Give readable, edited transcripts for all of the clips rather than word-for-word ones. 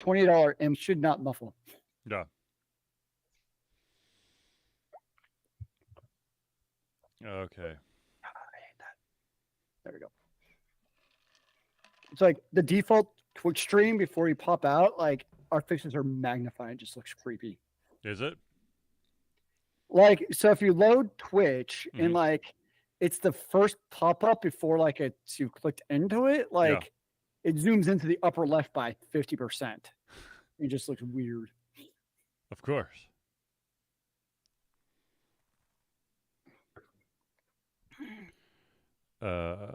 $28 and should not muffle. Yeah. Okay. I hate that. There we go. It's like the default Twitch stream before you pop out, like our faces are magnified. It just looks creepy. Is it? Like, so if you load Twitch and Mhm. like it's the first pop up before like it's you clicked into it, like it zooms into the upper left by 50%. It just looks weird. Of course. Okay.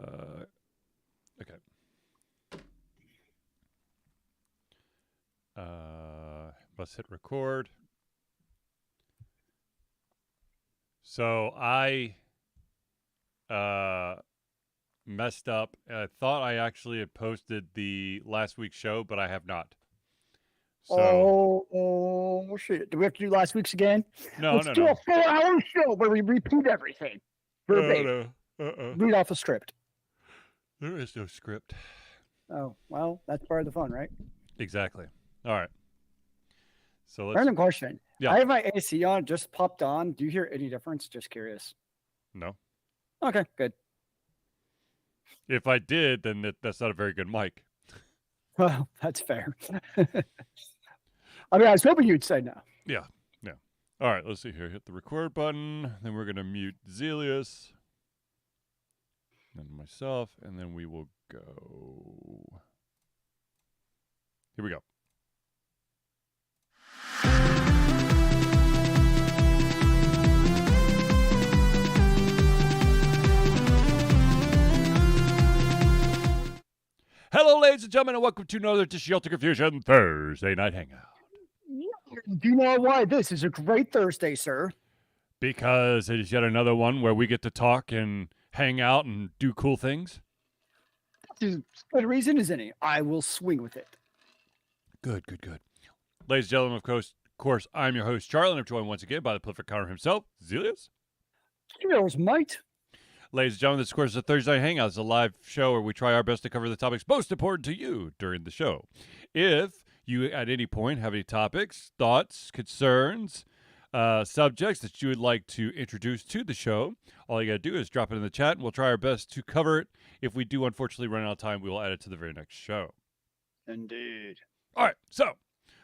Let's hit record. So I messed up. I thought I actually had posted the last week's show, but I have not. So Oh shit! Do we have to do last week's again? no. Let's do a 4-hour show where we repeat everything verbatim. No. Read off the script. There is no script. Oh well, that's part of the fun, right? Exactly. All right. So let's. Random question. Yeah. I have my AC on, just popped on. Do you hear any difference? Just curious. No. Okay, good. If I did, then that's not a very good mic. Well, that's fair. I mean, I was hoping you'd say no. Yeah. All right, let's see here. Hit the record button. Then we're going to mute Zelius. Then myself. And then we will go. Here we go. Hello, ladies and gentlemen, and welcome to another edition of Shelter Confusion Thursday Night Hangout. Do you know why this is a great Thursday, sir? Because it is yet another one where we get to talk and hang out and do cool things. As good reason as any. I will swing with it. Good. Ladies and gentlemen, of course, I'm your host, Charlie, and I'm joined once again by the prolific counter himself, Zelius. Cheers, mate. Ladies and gentlemen, this, of course, is a Thursday Night Hangout. It's a live show where we try our best to cover the topics most important to you during the show. If you, at any point, have any topics, thoughts, concerns, subjects that you would like to introduce to the show, all you got to do is drop it in the chat, and we'll try our best to cover it. If we do, unfortunately, run out of time, we will add it to the very next show. Indeed. All right, so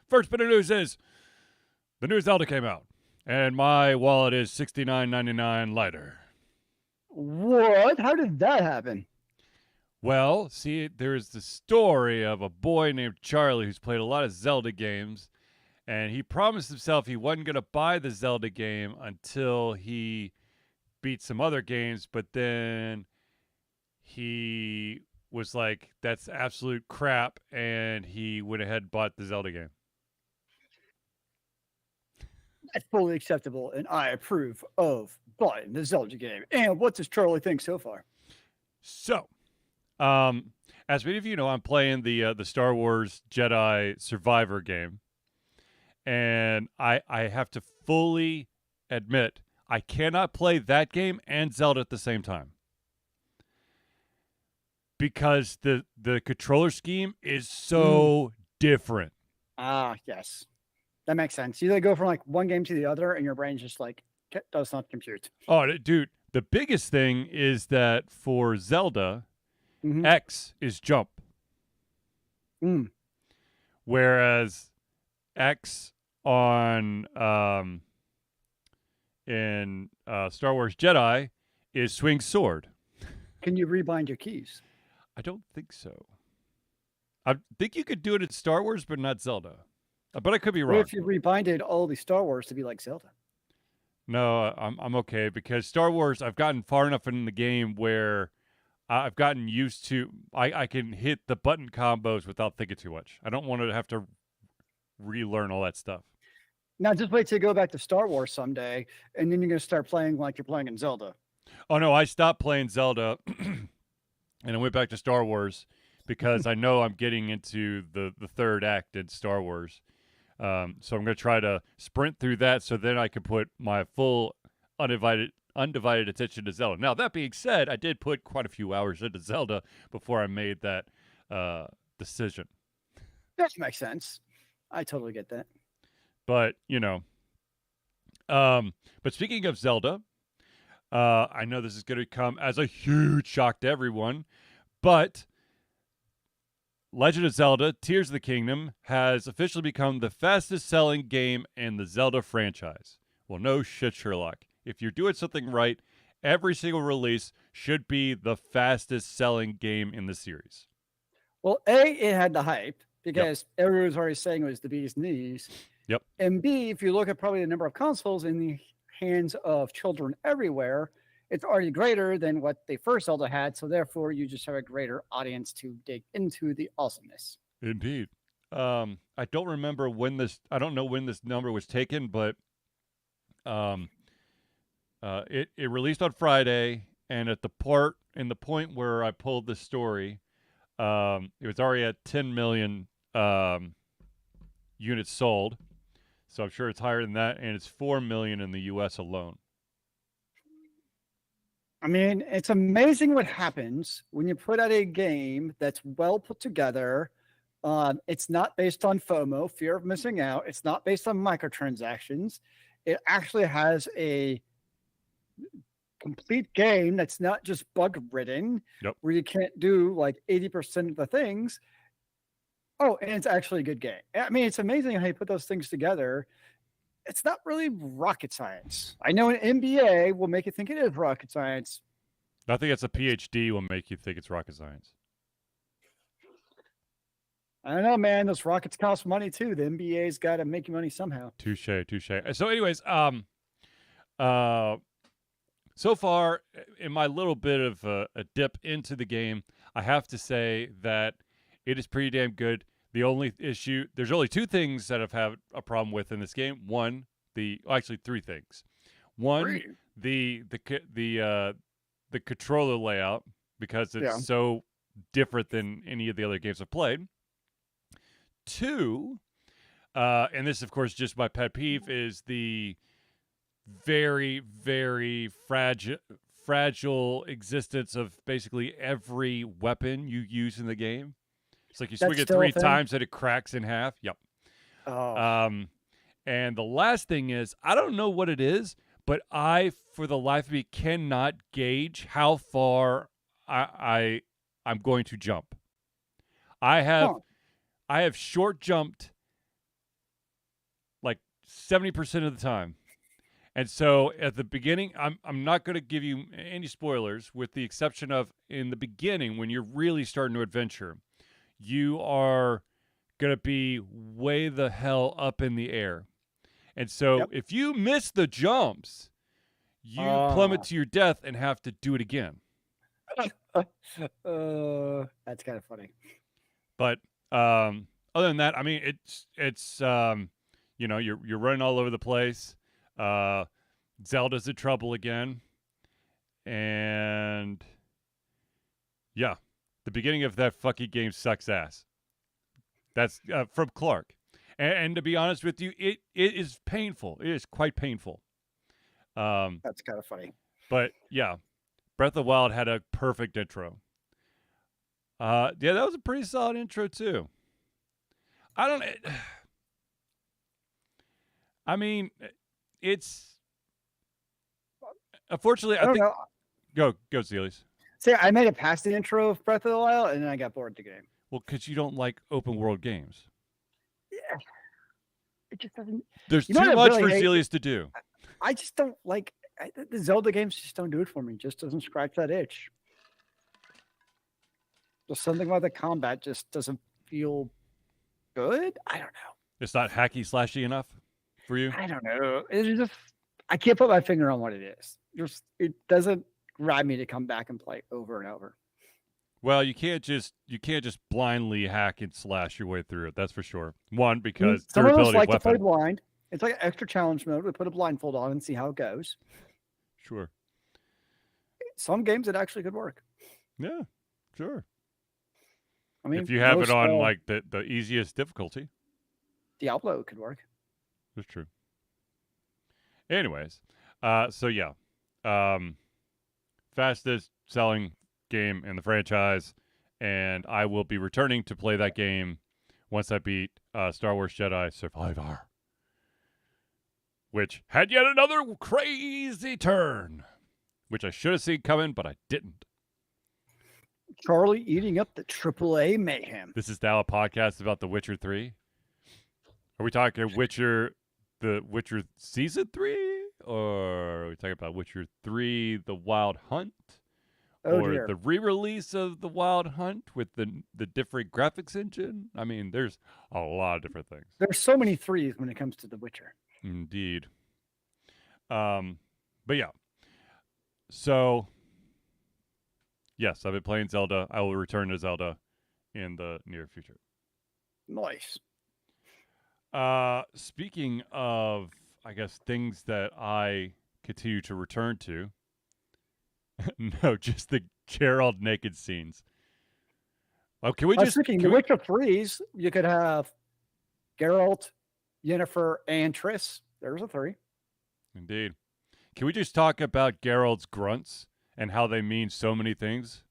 first bit of news is the new Zelda came out, and my wallet is $69.99 lighter. What? How did that happen? Well, see, there's the story of a boy named Charlie who's played a lot of Zelda games, and he promised himself he wasn't going to buy the Zelda game until he beat some other games, but then he was like, that's absolute crap, and he went ahead and bought the Zelda game. That's fully acceptable, and I approve of buying the Zelda game. And what does Charlie think so far? So, as many of you know, I'm playing the Star Wars Jedi Survivor game, and I have to fully admit I cannot play that game and Zelda at the same time because the controller scheme is so different. Ah, yes. That makes sense. You go from like one game to the other, and your brain's just like, does not compute. Oh, dude, the biggest thing is that for Zelda, X is jump. Whereas X on in Star Wars Jedi is swing sword. Can you rebind your keys? I don't think so. I think you could do it in Star Wars, but not Zelda. But I could be wrong. What if you rebinded all the Star Wars to be like Zelda? No, I'm okay because Star Wars, I've gotten far enough in the game where I've gotten used to, I can hit the button combos without thinking too much. I don't want to have to relearn all that stuff. Now, just wait till you go back to Star Wars someday, and then you're going to start playing like you're playing in Zelda. Oh, no, I stopped playing Zelda, and I went back to Star Wars because I know I'm getting into the third act in Star Wars. So I'm going to try to sprint through that so then I can put my full undivided attention to Zelda. Now, that being said, I did put quite a few hours into Zelda before I made that decision. That makes sense. I totally get that. But but speaking of Zelda, I know this is going to come as a huge shock to everyone, but Legend of Zelda: Tears of the Kingdom has officially become the fastest-selling game in the Zelda franchise. Well, no shit, Sherlock. If you're doing something right, every single release should be the fastest-selling game in the series. Well, A, it had the hype Yep. because everyone was already saying it was the bee's knees. Yep. And B, if you look at probably the number of consoles in the hands of children everywhere, it's already greater than what they first Zelda had. So therefore, you just have a greater audience to dig into the awesomeness. Indeed. I don't remember when this. I don't know when this number was taken, but it released on Friday, and at the point where I pulled the story, it was already at 10 million units sold. So I'm sure it's higher than that, and it's 4 million in the U.S. alone. I mean, it's amazing what happens when you put out a game that's well put together. It's not based on FOMO, fear of missing out. It's not based on microtransactions. It actually has a complete game that's not just bug ridden, Yep. where you can't do like 80% of the things. Oh, and it's actually a good game. I mean, it's amazing how you put those things together. It's not really rocket science. I know an MBA will make you think it is rocket science. I think it's a PhD will make you think it's rocket science. I don't know, man. Those rockets cost money too. The MBA's got to make you money somehow. Touche. So, anyways, so far in my little bit of a dip into the game, I have to say that it is pretty damn good. The only issue, there's only two things that I've had a problem with in this game. One, actually three things. One, the controller layout, because it's so different than any of the other games I've played. Two, and this of course just my pet peeve, is the very, very fragile existence of basically every weapon you use in the game. It's like you swing it 3 times and it cracks in half. Yep. Oh. And the last thing is, I don't know what it is, but I, for the life of me, cannot gauge how far I'm going to jump. I have short jumped like 70% of the time. And so at the beginning, I'm not going to give you any spoilers, with the exception of in the beginning when you're really starting to adventure, you are going to be way the hell up in the air. And so if you miss the jumps, you plummet to your death and have to do it again. That's kind of funny. But other than that, I mean, it's you're running all over the place. Zelda's in trouble again. And yeah, the beginning of that fucking game sucks ass. That's from Clark. And to be honest with you, it is painful. It is quite painful. That's kind of funny. But yeah, Breath of the Wild had a perfect intro. Yeah, that was a pretty solid intro too. I mean, it's unfortunately. I don't know. Go, Zelius. See, I made it past the intro of Breath of the Wild, and then I got bored of the game. Well, because you don't like open world games. Yeah, it just doesn't. There's too much for Zelius to do. I just don't like the Zelda games. Just don't do it for me. Just doesn't scratch that itch. Just something about the combat just doesn't feel good. I don't know. It's not hacky slashy enough for you. I don't know. It's just I can't put my finger on what it is. It doesn't grab me to come back and play over and over. Well, you can't just blindly hack and slash your way through it. That's for sure. One, because some of us like to play blind. It's like an extra challenge mode. We put a blindfold on and see how it goes. Sure. Some games it actually could work. Yeah, sure. I mean, if you have it on like the easiest difficulty, Diablo could work. That's true. Anyways, so yeah, fastest selling game in the franchise, and I will be returning to play that game once I beat Star Wars Jedi Survivor, which had yet another crazy turn, which I should have seen coming, but I didn't. Charlie eating up the AAA mayhem. This is now a podcast about The Witcher 3. Are we talking the Witcher season 3? Or are we talking about Witcher 3, The Wild Hunt? Oh or dear. the re-release of The Wild Hunt with the different graphics engine? I mean, there's a lot of different things. There's so many threes when it comes to The Witcher. Indeed. But yeah. So, yes, I've been playing Zelda. I will return to Zelda in the near future. Nice. Speaking of, I guess, things that I continue to return to. No, just the Geralt naked scenes. Oh, can we I was just thinking The Witcher threes, you could have Geralt, Yennefer, and Triss. There's a three. Indeed. Can we just talk about Geralt's grunts and how they mean so many things?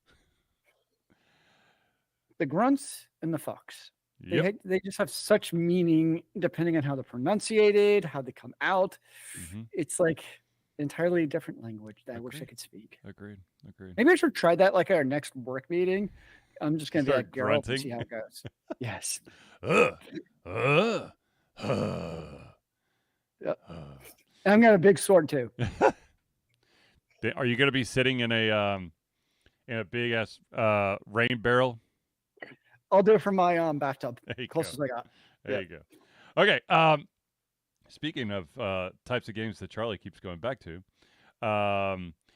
The grunts and the fucks. Yep. They just have such meaning depending on how they're pronunciated, how they come out. Mm-hmm. It's like entirely different language that I wish I could speak. Agreed. Maybe I should try that like at our next work meeting. I'm just going to be Start like Geralt grunting. and see how it goes. Yes. Yep. And I'm got a big sword too. Are you going to be sitting in a big ass rain barrel? I'll do it from my bathtub. There you Closest go. I got. There you go. Okay. Speaking of types of games that Charlie keeps going back to,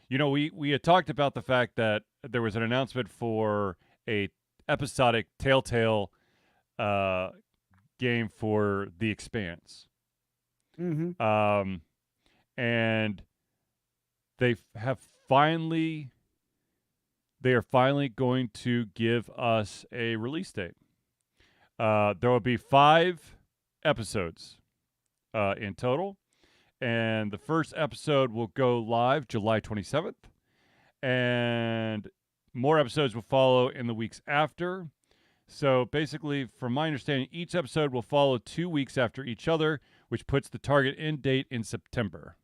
we had talked about the fact that there was an announcement for a episodic Telltale game for The Expanse. Mm-hmm. And they are finally going to give us a release date. There will be 5 episodes in total, and the first episode will go live July 27th, and more episodes will follow in the weeks after. So basically, from my understanding, each episode will follow 2 weeks after each other, which puts the target end date in September.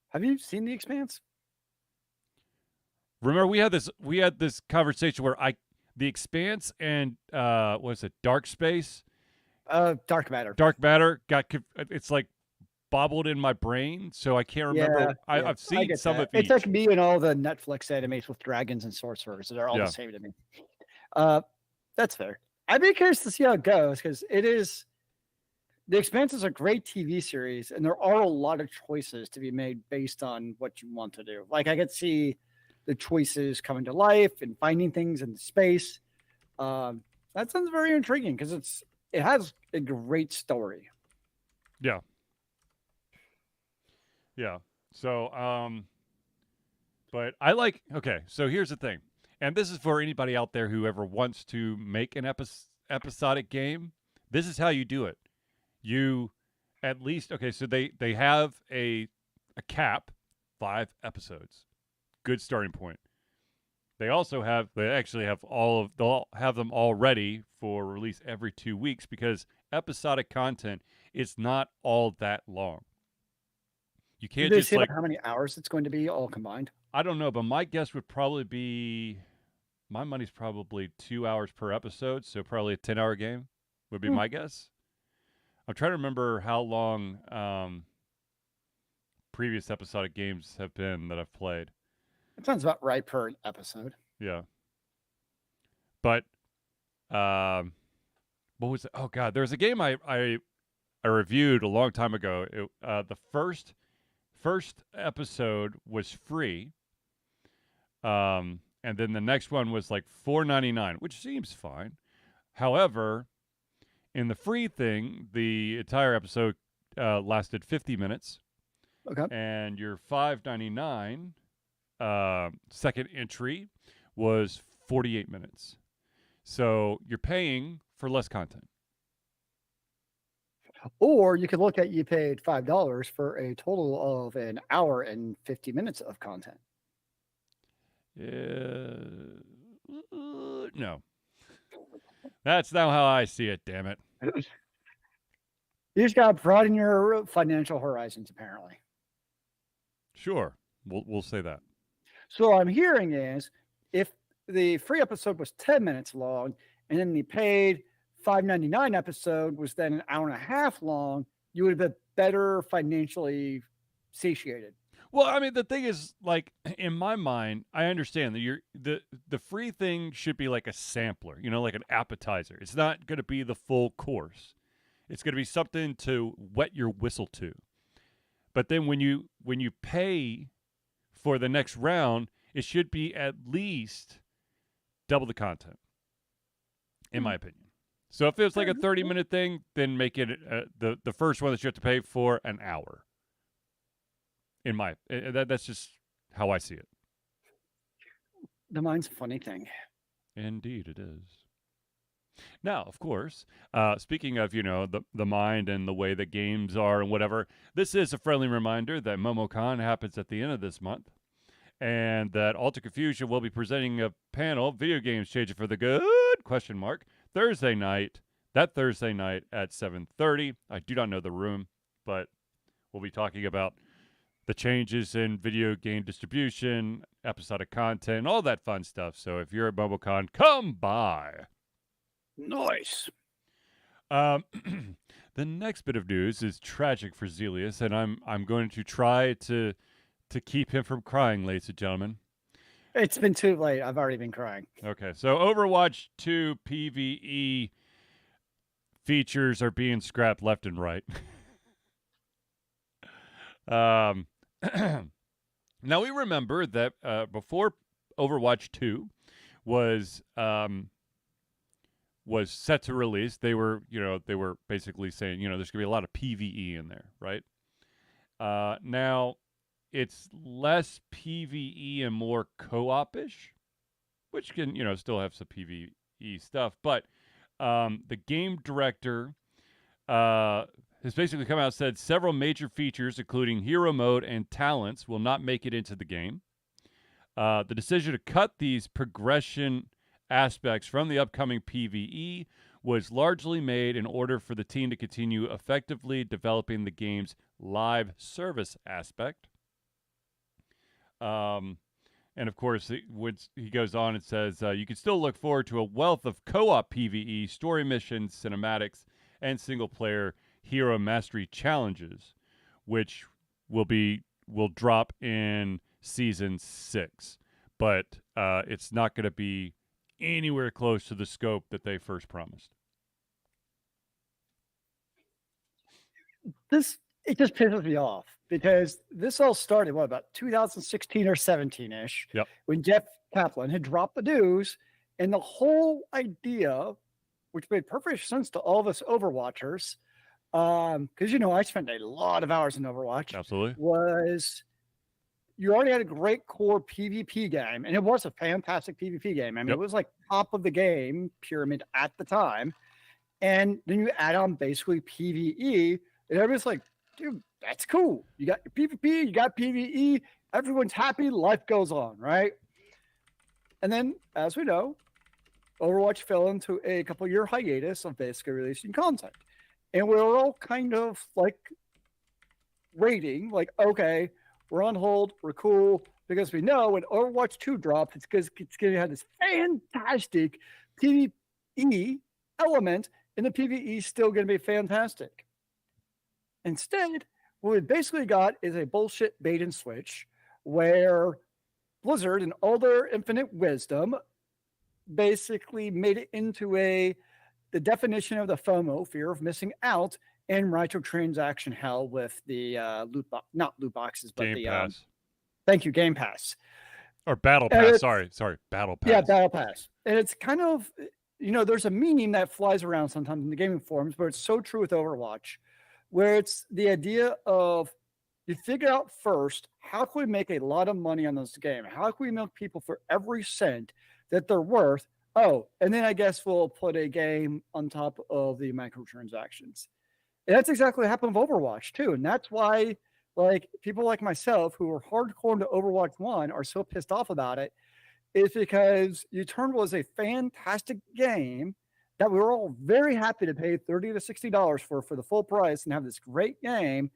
Have you seen The Expanse? Remember, we had this conversation where The Expanse and what was it, Dark Space? Dark Matter. Dark Matter it's like bobbled in my brain, so I can't remember. Yeah, I've seen some of each. It's like me and all the Netflix animes with dragons and sorcerers. They're all the same to me. That's fair. I'd be curious to see how it goes because The Expanse is a great TV series, and there are a lot of choices to be made based on what you want to do. Like I could see the choices coming to life and finding things in space. That sounds very intriguing because it has a great story. Yeah. So, but I like. Okay, so here's the thing, and this is for anybody out there who ever wants to make an episodic game. This is how you do it. You at least so they have a cap, 5 episodes. Good starting point. They actually have they'll have them all ready for release every 2 weeks because episodic content is not all that long. You can't Did they just say how many hours it's going to be all combined? I don't know, but my guess would probably be my money's probably 2 hours per episode, so probably a 10-hour game would be my guess. I'm trying to remember how long previous episodic games have been that I've played. That sounds about right per episode. Yeah. But what was it? Oh God, there's a game I reviewed a long time ago. The first episode was free. And then the next one was like $4.99, which seems fine. However, in the free thing, the entire episode lasted 50 minutes. Okay. And your $5.99 second entry was 48 minutes. So you're paying for less content. Or you could look at you paid $5 for a total of an hour and 50 minutes of content. No. That's not how I see it, damn it. You just got to broaden your financial horizons, apparently. Sure. We'll say that. So what I'm hearing is if the free episode was 10 minutes long and then the paid $5.99 episode was then an hour and a half long, you would have been better financially satiated. Well, I mean, the thing is, like, in my mind, I understand that the free thing should be like a sampler, like an appetizer. It's not going to be the full course. It's going to be something to wet your whistle to. But then when you pay for the next round, it should be at least double the content, in my opinion. So if it's like a 30-minute thing, then make it the first one that you have to pay for an hour. That's just how I see it. The mind's a funny thing. Indeed, it is. Now, of course, speaking of, the mind and the way that games are and whatever, this is a friendly reminder that MomoCon happens at the end of this month and that Alter Confusion will be presenting a panel, Video Games Changing for the Good, ? Thursday night at 7:30. I do not know the room, but we'll be talking about the changes in video game distribution, episodic content, all that fun stuff. So if you're at MomoCon, come by. Nice. The next bit of news is tragic for Zelius, and I'm going to try to keep him from crying, ladies and gentlemen. It's been too late. I've already been crying. Okay, so Overwatch 2 PvE features are being scrapped left and right. Now we remember that before Overwatch 2 was set to release, they were basically saying, there's going to be a lot of PvE in there, right? Now it's less PvE and more co-op-ish, which can, still have some PvE stuff, but the game director has basically come out and said several major features, including hero mode and talents, will not make it into the game. The decision to cut these progression aspects from the upcoming PvE was largely made in order for the team to continue effectively developing the game's live service aspect. And of course, he goes on and says, you can still look forward to a wealth of co-op PvE, story missions, cinematics, and single-player hero mastery challenges, which will drop in Season 6. But it's not going to be anywhere close to the scope that they first promised. It just pisses me off because this all started, about 2016 or 17-ish, Yep. when Jeff Kaplan had dropped the news, and the whole idea, which made perfect sense to all of us Overwatchers, because, I spent a lot of hours in Overwatch. Absolutely. Was you already had a great core PvP game, and it was a fantastic PvP game. I mean, It was like top of the game pyramid at the time. And then you add on basically PvE, and everybody's like, dude, that's cool. You got your PvP, you got PvE, everyone's happy, life goes on, right? And then, as we know, Overwatch fell into a couple-year hiatus of basically releasing content. And we were all kind of like waiting, like, okay, we're on hold, we're cool, because we know when Overwatch 2 drops, it's because it's going to have this fantastic PvE element, and the PvE is still going to be fantastic. Instead, what we basically got is a bullshit bait and switch where Blizzard, in all their infinite wisdom, basically made it into the definition of the FOMO, fear of missing out, and microtransaction hell with the not loot boxes, but Game Pass. Thank you, Game Pass. Or Battle Pass. Sorry, Battle Pass. Yeah, Battle Pass. And it's kind of, there's a meme that flies around sometimes in the gaming forums, but it's so true with Overwatch, where it's the idea of you figure out first, how can we make a lot of money on this game? How can we milk people for every cent that they're worth? Oh, and then I guess we'll put a game on top of the microtransactions. And that's exactly what happened with Overwatch too. And that's why people like myself who are hardcore into Overwatch 1 are so pissed off about it, is because Eternal was a fantastic game that we were all very happy to pay $30 to $60 for the full price and have this great game,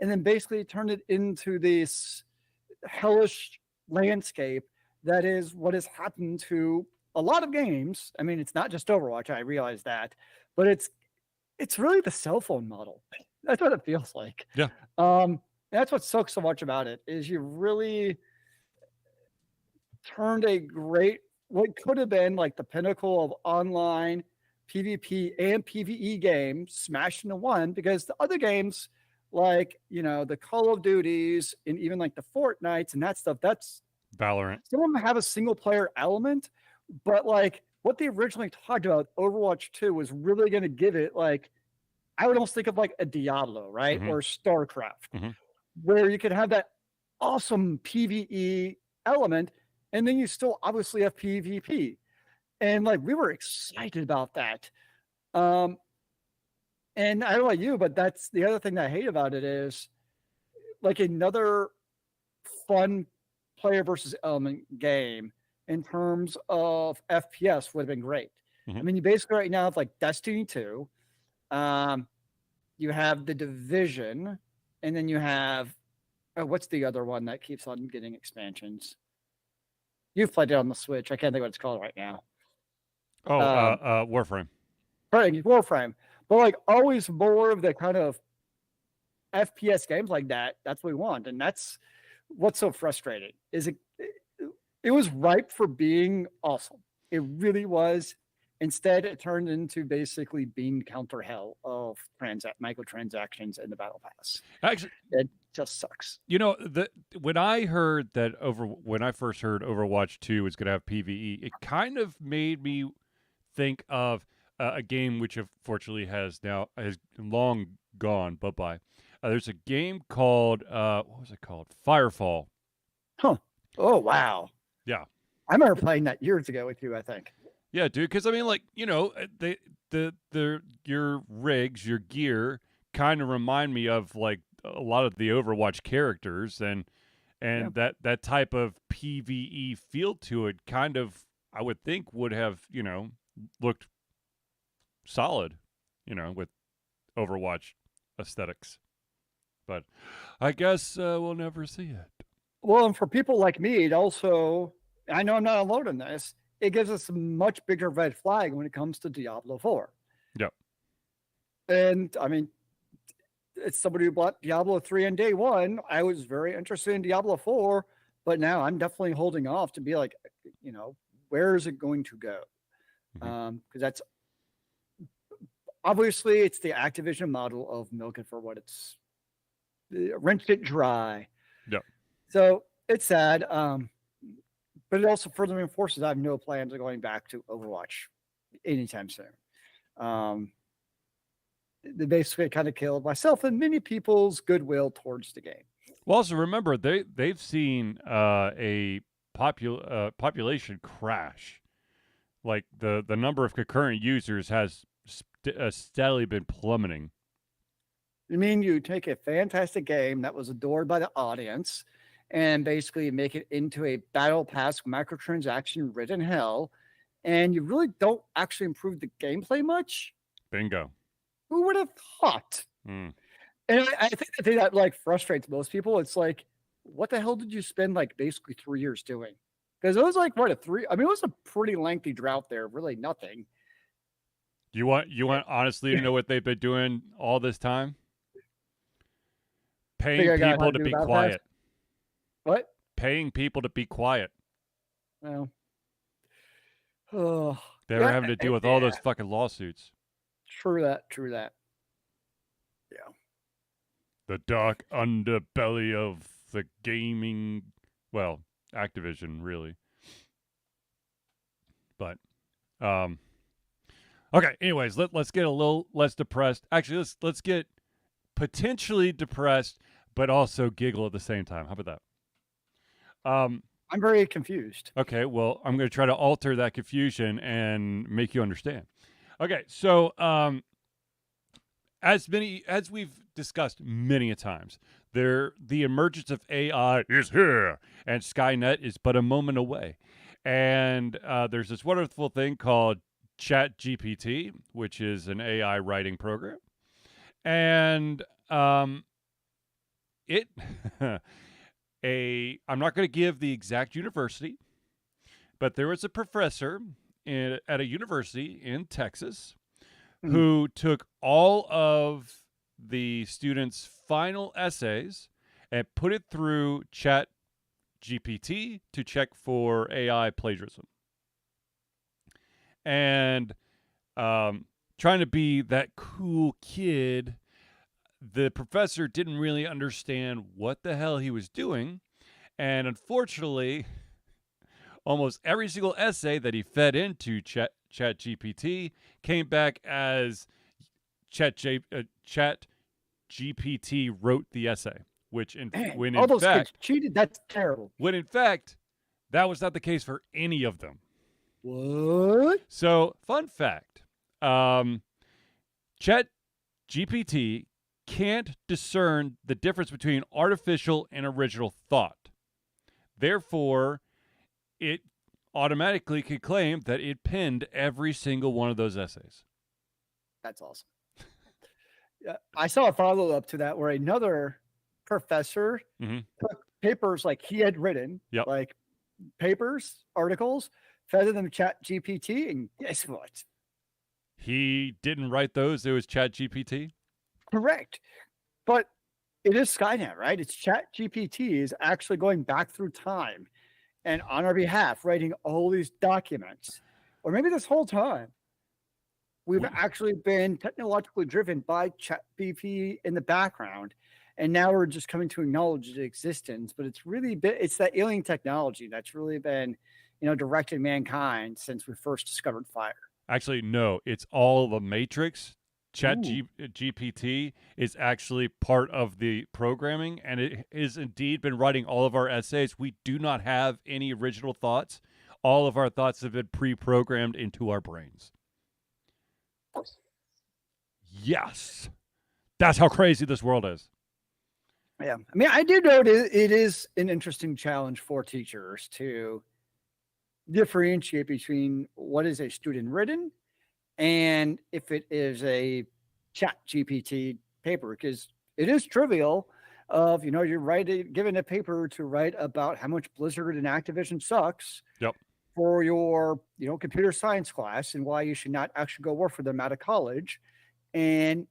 and then basically turned it into this hellish landscape that is what has happened to a lot of games. I mean, it's not just Overwatch, I realize that, but it's really the cell phone model. That's what it feels like. Yeah. That's what sucks so much about it is you really turned a great what could have been like the pinnacle of online PvP and PvE games smashed into one, because the other games like the Call of Duties and even like the Fortnites and that stuff, that's Valorant. some of them have a single player element, but like what they originally talked about, Overwatch 2 was really going to give it like, I would almost think of like a Diablo, right? Mhm. Or StarCraft, Mhm. where you could have that awesome PvE element, and then you still obviously have PvP. And like we were excited about that. And I don't know about you, but that's the other thing that I hate about it is like another fun player versus element game in terms of FPS would have been great. I Mhm. mean, you basically right now have like Destiny 2, you have the Division, and then you have what's the other one that keeps on getting expansions? You've played it on the Switch. I can't think what it's called right now. Oh, Um, Warframe. right, Warframe. But like always more of the kind of FPS games like that. That's what we want, and that's what's so frustrating. Is it was ripe for being awesome. It really was. Instead, it turned into basically bean counter hell of microtransactions in the battle pass. Actually, It just sucks. when I first heard Overwatch 2 was going to have PvE, it kind of made me think of a game which unfortunately has long gone bye-bye. There's a game called what was it called? Firefall. Huh. Oh wow. Yeah. I remember playing that years ago with you, I think. Yeah, dude, cuz I mean like, your rigs, your gear kind of remind me of like a lot of the Overwatch characters, and Yeah. that type of PvE feel to it kind of, I would think, would have, looked solid, with Overwatch aesthetics. But I guess we'll never see it. Well, and for people like me, it also, I know I'm not alone in this, it gives us a much bigger red flag when it comes to Diablo 4. Yep. And I mean, it's somebody who bought Diablo 3 on day one. I was very interested in Diablo 4, but now I'm definitely holding off to be like, where is it going to go? Mhm. Because that's obviously it's the Activision model of milk it for what it's rinsed it dry. Yep. So it's sad. But it also further reinforces I have no plans of going back to Overwatch anytime soon. They basically kind of killed myself and many people's goodwill towards the game. Well, also remember they've seen a population crash. Like the number of concurrent users has steadily been plummeting. I mean, you take a fantastic game that was adored by the audience and basically make it into a battle pass microtransaction ridden hell, and you really don't actually improve the gameplay much. Bingo. Who would have thought? Mm. And I think the thing that like frustrates most people, it's like, what the hell did you spend like basically 3 years doing? Because it was like what I mean, it was a pretty lengthy drought there. Really nothing. You want honestly to know what they've been doing all this time? Paying Figure out how people to to do be battle pass. quiet. What? Paying people to be quiet. Well, oh, They were having to deal with all those fucking lawsuits. True that. True that. Yeah. The dark underbelly of the gaming, well, Activision, really. But, okay. Anyways, let's get a little less depressed. Actually, let's get potentially depressed, but also giggle at the same time. How about that? I'm very confused. Okay. Well, I'm going to try to alter that confusion and make you understand. Okay. So, as we've discussed many a times, the emergence of AI is here, and Skynet is but a moment away. And there's this wonderful thing called Chat GPT, which is an AI writing program. And it I'm not going to give the exact university, but there was a professor at a university in Texas Mm. who took all of the students' final essays and put it through Chat GPT to check for AI plagiarism. And trying to be that cool kid, the professor didn't really understand what the hell he was doing. And unfortunately, almost every single essay that he fed into Chat GPT came back as Chat GPT wrote the essay, which Man, all those kids cheated. That's terrible. when in fact that was not the case for any of them. What? So, fun fact: Chat GPT can't discern the difference between artificial and original thought. Therefore, it automatically could claim that it penned every single one of those essays. That's awesome. Yeah, I saw a follow up to that where another professor Mhm. took papers like he had written, Yep. like papers, articles, fed them Chat GPT, and guess what? He didn't write those. It was Chat GPT. Correct. But it is Skynet, right? It's Chat GPT is actually going back through time and on our behalf writing all these documents. Or maybe this whole time we've actually been technologically driven by Chat GPT in the background. And now we're just coming to acknowledge its existence. But it's really it's that alien technology that's really been, directed mankind since we first discovered fire. Actually, no, it's all the Matrix. Chat Ooh. GPT is actually part of the programming, and it has indeed been writing all of our essays. We do not have any original thoughts. All of our thoughts have been pre-programmed into our brains. Yes. That's how crazy this world is. Yeah. I mean, I do know it is an interesting challenge for teachers to differentiate between what is a student written and if it is a Chat GPT paper, because it is trivial of, you're writing, given a paper to write about how much Blizzard and Activision sucks Yep. for your, computer science class and why you should not actually go work for them out of college. And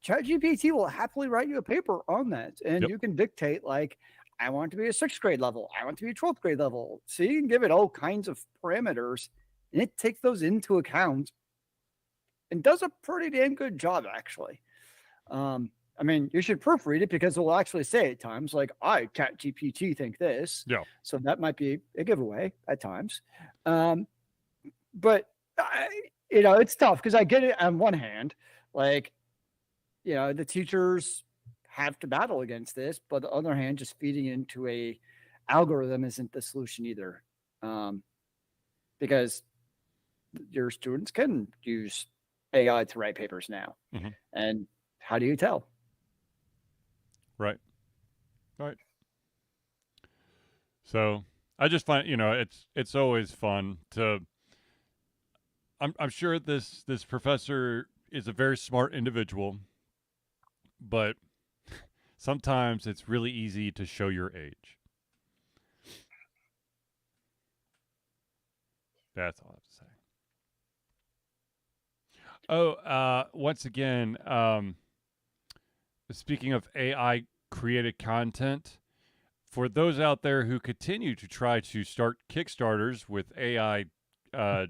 ChatGPT will happily write you a paper on that. And Yep. you can dictate, like, I want it to be a 6th grade level. I want it to be a 12th grade level. So you can give it all kinds of parameters and it takes those into account and does a pretty damn good job, actually. I mean, you should proofread it because it will actually say at times, like, I, ChatGPT, think this. Yeah. So that might be a giveaway at times. But, it's tough because I get it on one hand. Like, the teachers have to battle against this, but on the other hand, just feeding into a algorithm isn't the solution either. Because your students can use AI to write papers now. Mm-hmm. And how do you tell? Right. Right. So I just find, it's always fun to. I'm sure this professor is a very smart individual, but sometimes it's really easy to show your age. That's all I have to say. Once again, speaking of AI created content, for those out there who continue to try to start Kickstarters with AI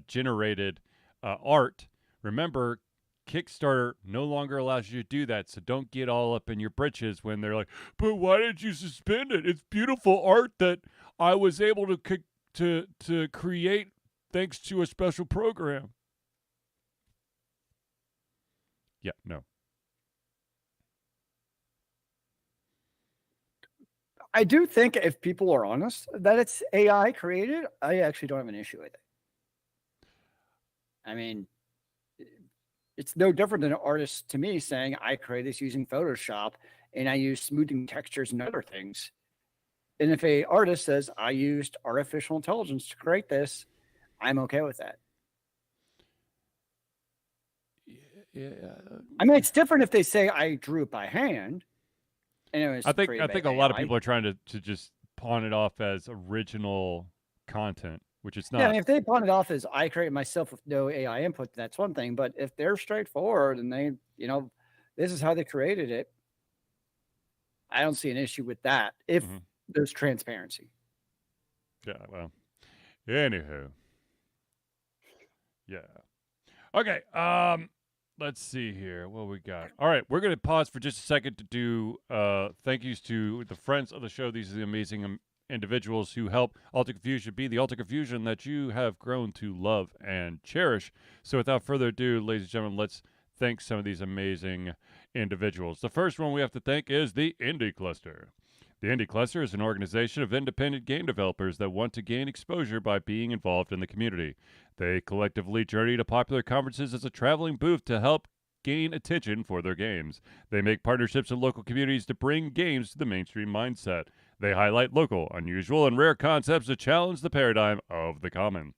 generated art, remember, Kickstarter no longer allows you to do that, so don't get all up in your britches when they're like, "But why did you suspend it? It's beautiful art that I was able to create thanks to a special program." Yeah, no. I do think if people are honest that it's AI created, I actually don't have an issue with it. I mean, it's no different than an artist to me saying, I created this using Photoshop and I use smoothing textures and other things. And if a artist says, I used artificial intelligence to create this, I'm okay with that. I mean, it's different if they say I drew it by hand and it was I created think by a lot of AI. people are trying to just pawn it off as original content, which it's Yeah, I not. mean, if they pawn it off as I created myself with no AI input, that's one thing. But if they're straightforward and they, this is how they created it, I don't see an issue with that if Mhm. there's transparency. Yeah, well, anywho, yeah. Okay, let's see here. What we got? All right, we're gonna pause for just a second to do thank yous to the friends of the show. These are the amazing individuals who help Alter Confusion be the Alter Confusion that you have grown to love and cherish. So without further ado, ladies and gentlemen, let's thank some of these amazing individuals. The first one we have to thank is the Indie Cluster. The Indie Cluster is an organization of independent game developers that want to gain exposure by being involved in the community. They collectively journey to popular conferences as a traveling booth to help gain attention for their games. They make partnerships in local communities to bring games to the mainstream mindset. They highlight local, unusual, and rare concepts to challenge the paradigm of the common.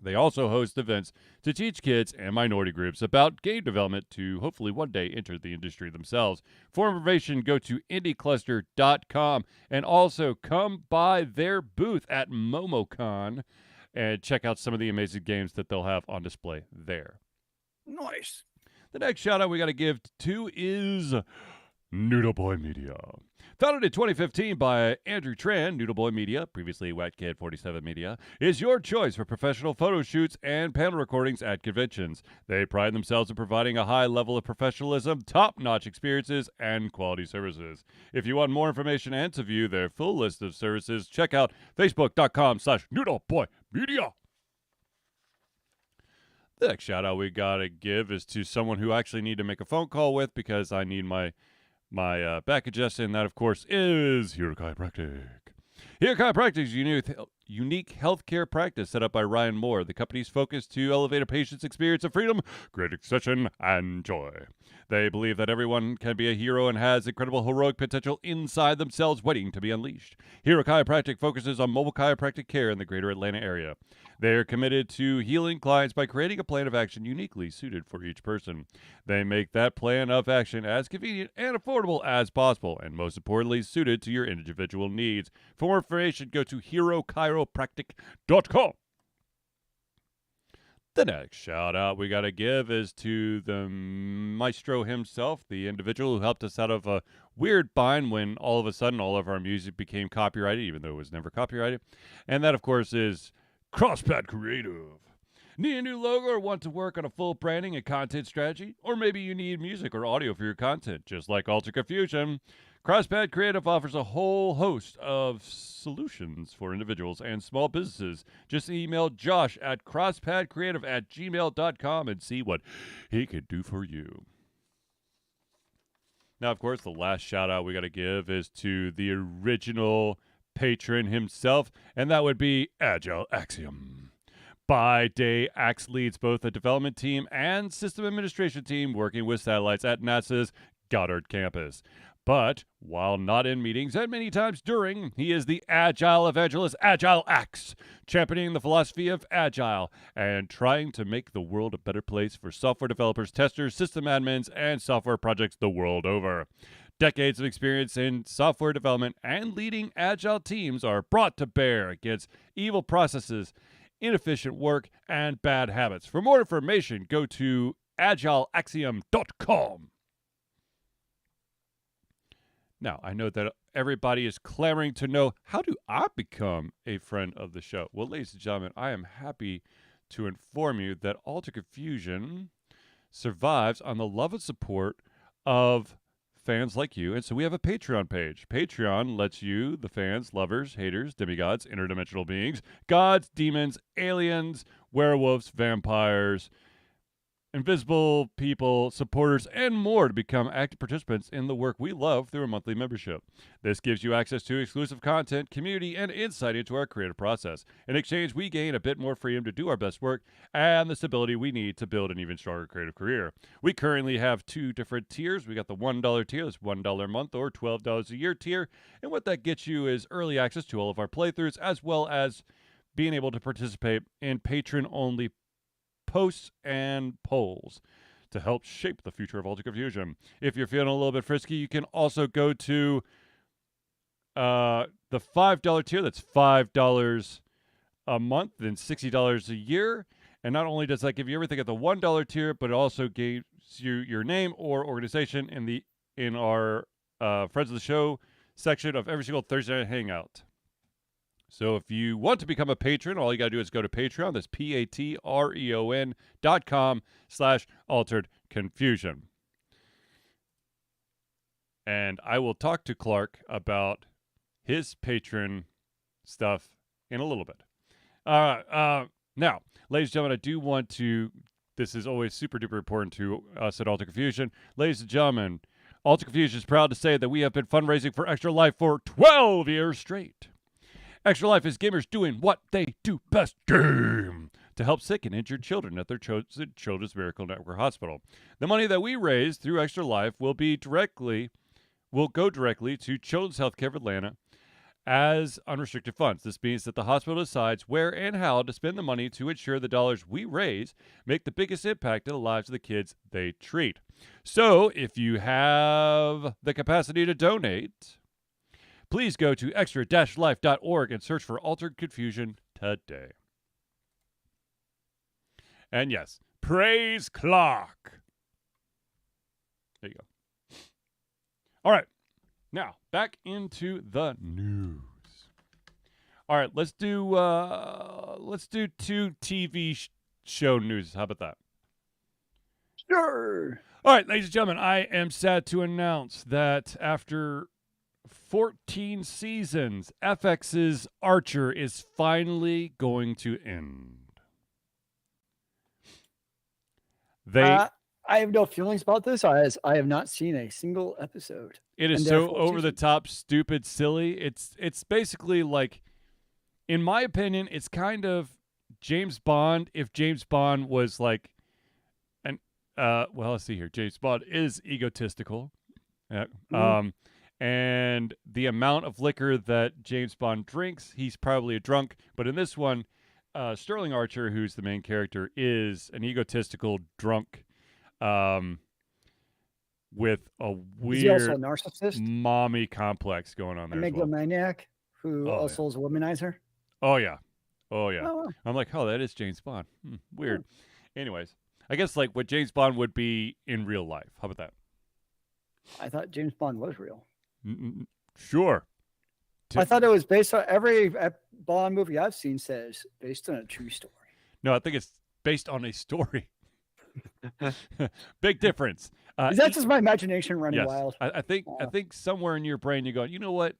They also host events to teach kids and minority groups about game development to hopefully one day enter the industry themselves. For information, go to indiecluster.com and also come by their booth at MomoCon and check out some of the amazing games that they'll have on display there. Nice. The next shout out we got to give to is Noodle Boy Media. Founded in 2015 by Andrew Tran, Noodle Boy Media, previously Wet Kid 47 Media, is your choice for professional photo shoots and panel recordings at conventions. They pride themselves in providing a high level of professionalism, top-notch experiences, and quality services. If you want more information and to view their full list of services, check out facebook.com/noodleboymedia. The next shout out we gotta give is to someone who I actually need to make a phone call with because I need my back adjusted, and that, of course, is Hero Chiropractic. Hero Chiropractic is a unique healthcare practice set up by Ryan Moore. The company's focus to elevate a patient's experience of freedom, great expression, and joy. They believe that everyone can be a hero and has incredible heroic potential inside themselves waiting to be unleashed. Hero Chiropractic focuses on mobile chiropractic care in the greater Atlanta area. They are committed to healing clients by creating a plan of action uniquely suited for each person. They make that plan of action as convenient and affordable as possible, and most importantly, suited to your individual needs. For more information, go to herochiropractic.com. The next shout out we got to give is to the maestro himself, the individual who helped us out of a weird bind when all of a sudden all of our music became copyrighted, even though it was never copyrighted. And that, of course, is Crosspad Creative. Need a new logo or want to work on a full branding and content strategy? Or maybe you need music or audio for your content, just like Alter Confusion. Crosspad Creative offers a whole host of solutions for individuals and small businesses. Just email Josh at crosspadcreative@gmail.com and see what he can do for you. Now, of course, the last shout out we got to give is to the original patron himself, and that would be Agile Axiom. By day, Axe leads both a development team and system administration team working with satellites at NASA's Goddard campus. But while not in meetings and many times during, he is the Agile evangelist, Agile Axe, championing the philosophy of Agile and trying to make the world a better place for software developers, testers, system admins, and software projects the world over. Decades of experience in software development and leading Agile teams are brought to bear against evil processes, inefficient work, and bad habits. For more information, go to agileaxiom.com. Now, I know that everybody is clamoring to know, how do I become a friend of the show? Well, ladies and gentlemen, I am happy to inform you that Alter Confusion survives on the love and support of fans like you. And so we have a Patreon page. Patreon lets you, the fans, lovers, haters, demigods, interdimensional beings, gods, demons, aliens, werewolves, vampires, invisible people, supporters, and more to become active participants in the work we love through a monthly membership. This gives you access to exclusive content, community, and insight into our creative process. In exchange, we gain a bit more freedom to do our best work and the stability we need to build an even stronger creative career. We currently have two different tiers. We got the $1 tier, that's $1 a month or $12 a year tier. And what that gets you is early access to all of our playthroughs, as well as being able to participate in patron-only posts and polls. to help shape the future of Ultra Confusion. If you're feeling a little bit frisky, you can also go to the $5 tier. That's $5 a month and $60 a year. And not only does that give you everything at the $1 tier, but it also gives you your name or organization in our Friends of the Show section of every single Thursday night hangout. So if you want to become a patron, all you got to do is go to Patreon. That's patreon.com/altered confusion. And I will talk to Clark about his patron stuff in a little bit. Now, ladies and gentlemen, I do want to, this is always super duper important to us at Alter Confusion. Ladies and gentlemen, Alter Confusion is proud to say that we have been fundraising for Extra Life for 12 years straight. Extra Life is gamers doing what they do best, game, to help sick and injured children at their chosen Children's Miracle Network Hospital. The money that we raise through Extra Life will go directly to Children's Healthcare of Atlanta as unrestricted funds. This means that the hospital decides where and how to spend the money to ensure the dollars we raise make the biggest impact in the lives of the kids they treat. So, if you have the capacity to donate, please go to extra-life.org and search for Altered Confusion today. And yes, praise Clark. There you go. All right. Now, back into the news. All right, let's do two TV show news. How about that? Sure. All right, ladies and gentlemen, I am sad to announce that after 14 seasons, FX's Archer is finally going to end. I have no feelings about this, as I have not seen a single episode. It is so over the top, stupid, silly. It's basically like, in my opinion, it's kind of James Bond if James Bond was like well, let's see here. James Bond is egotistical. And the amount of liquor that James Bond drinks, he's probably a drunk. But in this one, Sterling Archer, who's the main character, is an egotistical drunk with a weird is he also a narcissist? Mommy complex going on A there. megalomaniac who also is a womanizer? Oh, yeah. Oh, yeah. Oh, wow. I'm like, oh, that is James Bond. Weird. Anyways, I guess like what James Bond would be in real life. How about that? I thought James Bond was real. Sure. I thought it was based on every Bond movie I've seen says based on a true story. No, I think it's based on a story. Big difference. That's just my imagination running wild. I think somewhere in your brain you go, you know what?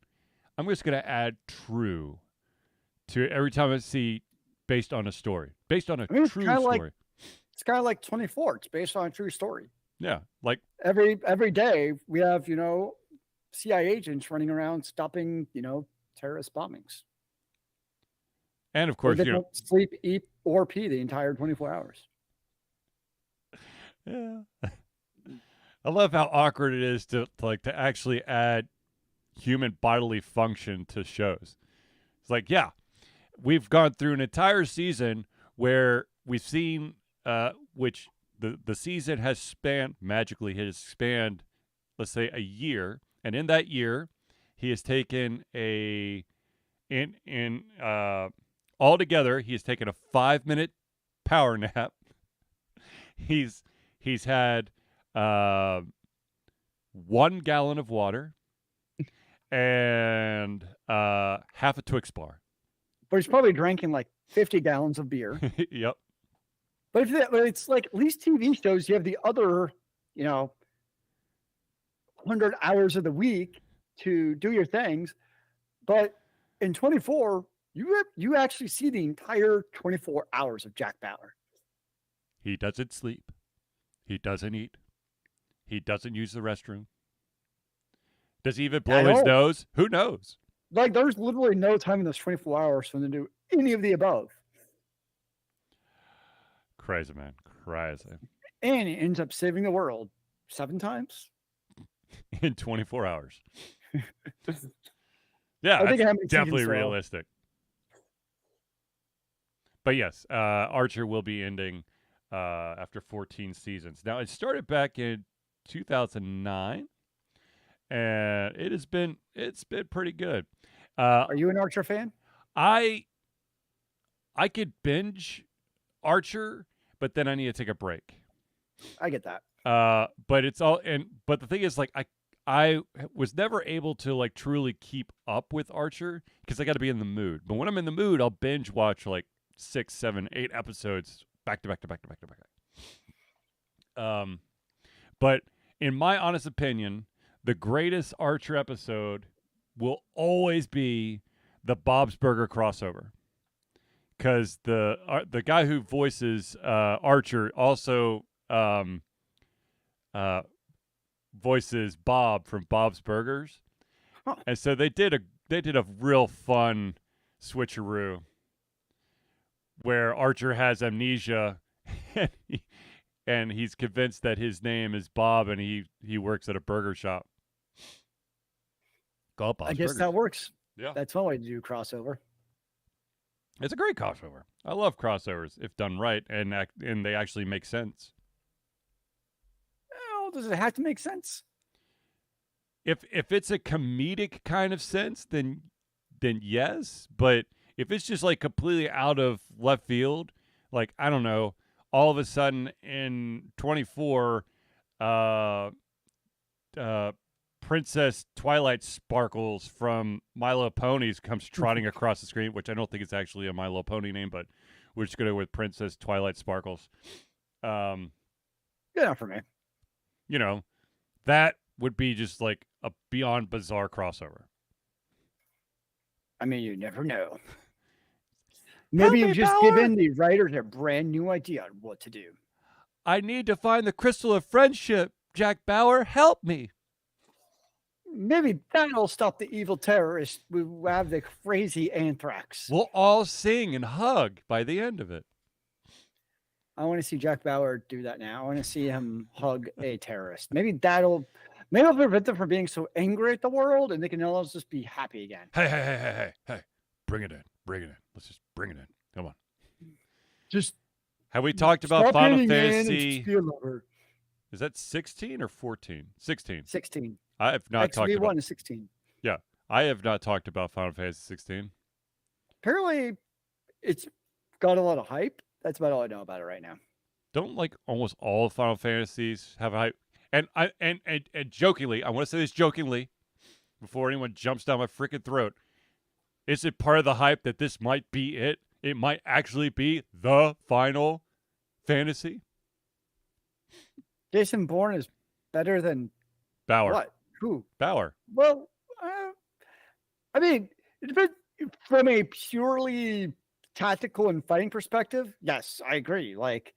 I'm just going to add true to every time I see based on a story. Based on a true story. It's kind of like 24. It's based on a true story. Yeah, like every day we have, CIA agents running around stopping, terrorist bombings. And of course, they don't sleep, eat, or pee the entire 24 hours. Yeah. I love how awkward it is to actually add human bodily function to shows. It's like, yeah, we've gone through an entire season where we've seen which the season has spanned, let's say, a year. And in that year, he has taken altogether, he has taken a 5-minute power nap. He's had 1 gallon of water and half a Twix bar. But he's probably drinking like 50 gallons of beer. Yep. But it's like, at least TV shows, you have the other, 100 hours of the week to do your things. But in 24, you actually see the entire 24 hours of Jack Bauer. He doesn't sleep. He doesn't eat. He doesn't use the restroom. Does he even blow his nose? Who knows? Like, there's literally no time in those 24 hours for them to do any of the above. Crazy, man. Crazy. And he ends up saving the world 7 times. In 24 hours. Yeah, that's definitely realistic. But yes, Archer will be ending after 14 seasons. Now, it started back in 2009, and it's been pretty good. Are you an Archer fan? I could binge Archer, but then I need to take a break. I get that. But it's all but the thing is, like, I was never able to like truly keep up with Archer because I got to be in the mood. But when I'm in the mood, I'll binge watch like 6, 7, 8 episodes back to back to back to back to back. But in my honest opinion, the greatest Archer episode will always be the Bob's Burger crossover. Because the guy who voices Archer also voices Bob from Bob's Burgers, Huh. and so they did a real fun switcheroo where Archer has amnesia, and he's convinced that his name is Bob, and he works at a burger shop. Called Bob's I guess Burgers. that works. Yeah. That's one way to do crossover. It's a great crossover. I love crossovers if done right and they actually make sense. Well, does it have to make sense? If it's a comedic kind of sense, then yes. But if it's just like completely out of left field, like, I don't know, all of a sudden in 24, Princess Twilight Sparkles from Milo Ponies comes trotting across the screen, which I don't think is actually a Milo Pony name, but we're just going to go with Princess Twilight Sparkles. Good enough for me. You know, that would be just like a beyond bizarre crossover. I mean, you never know. Maybe you've just given the writers a brand new idea on what to do. I need to find the crystal of friendship. Jack Bauer, help me. Maybe that'll stop the evil terrorists who have the crazy anthrax. We'll all sing and hug by the end of it. I want to see Jack Bauer do that now. I want to see him hug a terrorist. Maybe that'll prevent them from being so angry at the world, and they can all just be happy again. Hey. Bring it in. Let's just bring it in. Come on. Just have we talked about Final Fantasy? Is that 16 or 14? 16. 16. I have not talked about 1 to 16. Yeah. I have not talked about Final Fantasy 16. Apparently, it's got a lot of hype. That's about all I know about it right now. Don't like almost all Final Fantasies have hype? And jokingly, I want to say this jokingly before anyone jumps down my freaking throat. Is it part of the hype that this might be it? It might actually be the Final Fantasy? Jason Bourne is better than Bauer. What? Who? Bauer. Well, I mean, it depends. From a purely tactical and fighting perspective, yes, I agree. Like,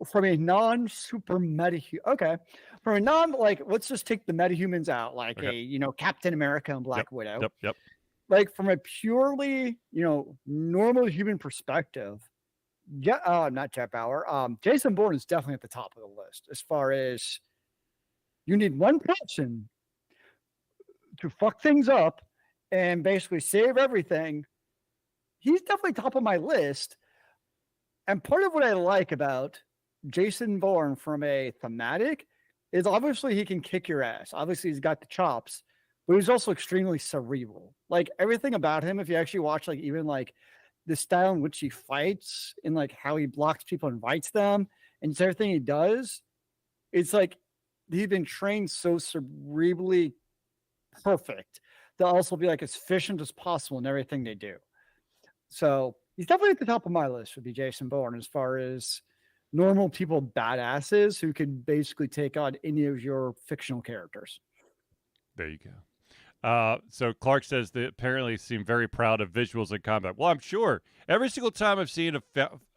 from a non-super meta, okay, from a non, like, let's just take the metahumans out, like Okay. a Captain America and Black Widow. Yep. Like, from a purely normal human perspective, not Jack Bauer. Jason Bourne is definitely at the top of the list as far as you need one person to fuck things up and basically save everything. He's definitely top of my list. And part of what I like about Jason Bourne from a thematic is obviously he can kick your ass. Obviously he's got the chops, but he's also extremely cerebral. Like everything about him, if you actually watch like even like the style in which he fights and like how he blocks people and fights them and it's everything he does, it's like he's been trained so cerebrally perfect to also be like as efficient as possible in everything they do. So he's definitely at the top of my list would be Jason Bourne as far as normal people badasses who can basically take on any of your fictional characters. There you go. So Clark says they apparently seem very proud of visuals and combat. Well, I'm sure. Every single time I've seen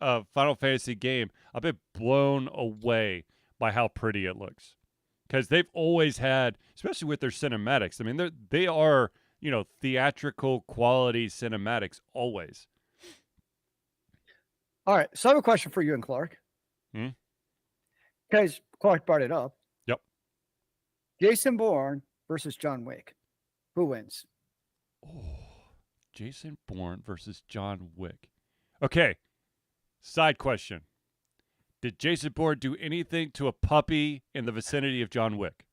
a Final Fantasy game, I've been blown away by how pretty it looks. Because they've always had, especially with their cinematics, I mean, they are, theatrical quality cinematics always. All right. So I have a question for you and Clark. Because Clark brought it up. Yep. Jason Bourne versus John Wick. Who wins? Oh, Jason Bourne versus John Wick. Okay. Side question. Did Jason Bourne do anything to a puppy in the vicinity of John Wick?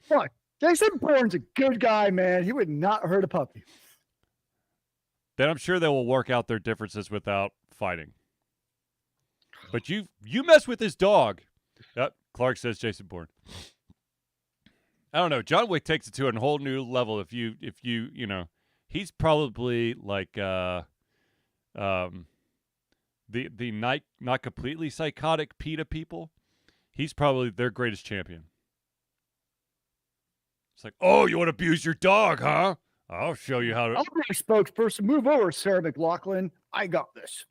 Look, Jason Bourne's a good guy, man. He would not hurt a puppy. Then I'm sure they will work out their differences without fighting. But you mess with his dog. Yep, Clark says Jason Bourne. I don't know. John Wick takes it to a whole new level. If you he's probably like the not completely psychotic PETA people. He's probably their greatest champion. It's like, oh, you want to abuse your dog, huh? I'll show you how to. I'll be a spokesperson. Move over, Sarah McLachlan. I got this.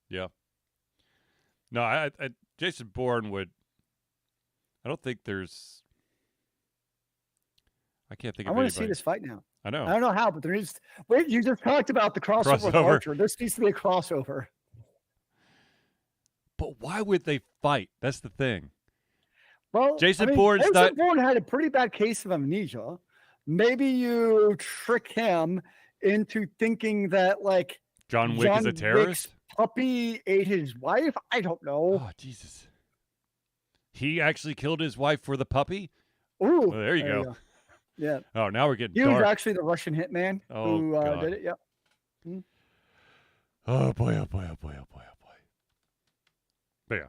Yeah. No, I Jason Bourne would. I don't think there's. I can't think of. I want to see this fight now. I know. I don't know how, but there is. Wait, you just talked about the crossover with Archer. This needs to be a crossover. But why would they fight? That's the thing. Well, Jason Bourne had a pretty bad case of amnesia. Maybe you trick him into thinking that like John Wick is a terrorist. Wick's puppy ate his wife. I don't know. Oh Jesus! He actually killed his wife for the puppy. Ooh, well, there you go. Yeah. Oh, now we're getting. He dark. was actually the Russian hitman who did it. Yep. Hmm. Oh boy! Oh boy! Oh boy! Oh boy! Oh boy! But yeah.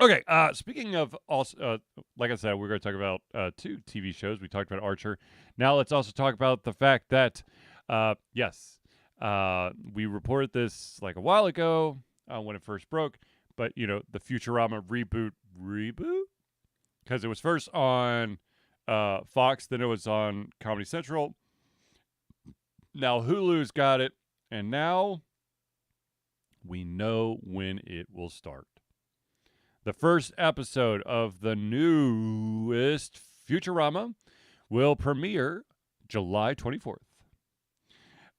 Okay, speaking of also, like I said, we're going to talk about 2 TV shows. We talked about Archer. Now let's also talk about the fact that, yes, we reported this like a while ago when it first broke, but, the Futurama reboot? Because it was first on Fox, then it was on Comedy Central. Now Hulu's got it, and now we know when it will start. The first episode of the newest Futurama will premiere July 24th.